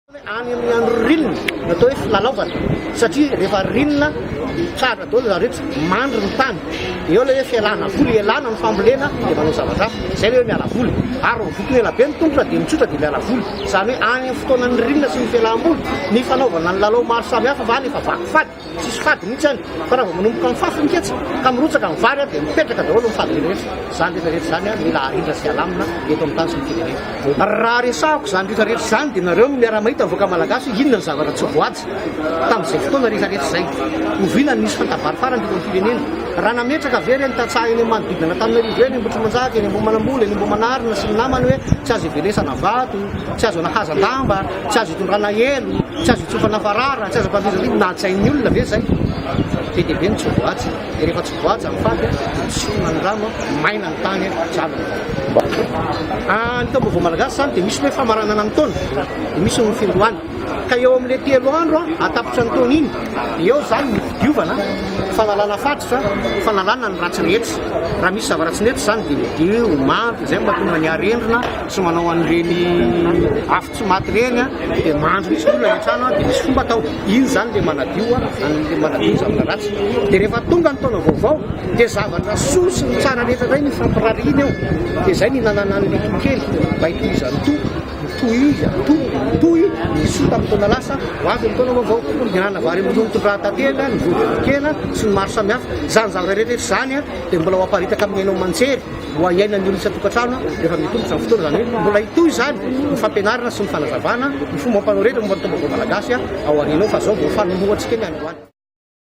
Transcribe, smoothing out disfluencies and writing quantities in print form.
Any amin'ny andro rinona natao hoe filalaovana satria rehefa rinona tsara daholo zarehetra mandry ny tany eo ilay hoe fialana voly ialana ny fambolena dia manao zavatra hafa zay hoe miala voly ary vokony ela be ny tombotra dia mitsotra dia miala voly izany hoe any amin'ny fotoanan'ny rinona sy ny fialam-boly ny fanaovana ny lalao maro samy hafa va nefa vaky fady tsisy fady mihitsy any fa raha vao manomboka ny fafy miketsy ka mirotsaka ny vary dia mipetraka daholo ny fady rehetra zany rehetrarehetra zany mila arindra sy alamina eto amin'ny tany sy ny firenena raha resahako zany rehetrarehetra zany dia nareo miara-mahita voaka malagasy inona ny zavatra tsy voatsy tamin'izay fotoana rehetrarehetra zay oviana nisy fantabary farany teto amin'ny firenena raha nametraka very ny tatsaha eny manodidina tamin'arivo eny Ambotrimanjaka eny Ambohimanambola eny Ambohimanarina sy ny namany hoe tsy azo ivelesana vato tsy azo nahazan-damba tsy azo itondrana elo tsy azo itsofana farara tsy azo mpampiza natsain'ny olona ve zay be ny tsy voatsy dia rehefa tsy voatsy amin'ny fady sina ny rano maina ny tany jiaby ny taom-baovao malagasy zany dia misy hoe famaranana ny taona dia misy ny findroany ka eo amin'ilay 3 andro atapitra ny taona iny eo zany ny fidiovana fanalana fatotra fanalana ny ratsy rehetra raha misy zavatra tsy nety zany dia midio manty zay mahatonga ny arendrina sy manao an'ireny afo tsy maty reny dia mandro misy olona rehetrano dia misy fomba atao iny zany le manadio le manadio zavatra ratsy dia rehefa tonga ny taona vaovao dia zavatra soa sy ny tsara rehetra zay ny fampirariana eo dia zay ny nanana an'ilay tokely mba hitohizany toy misota amin'ny taona lasa ho avy amin'ny taona vaovao nihinana vary amin'ny tondrahatantena ny vodikena sy ny maro samihafa zany zavatra rehetrarehetra zany dia mbola ho aparitaka amin'ny ainao manjery ho iainan'ny olona isa-tokantrano rehefa mitombotra ny fotoana zany hoe mbola hitoy zany ny fampianarana sy ny fanazavana ny fomba mampanao rehetra momba ny taom-baovao malagasy ao aoriana ao fa zao vao fanombohantsika eny any ho any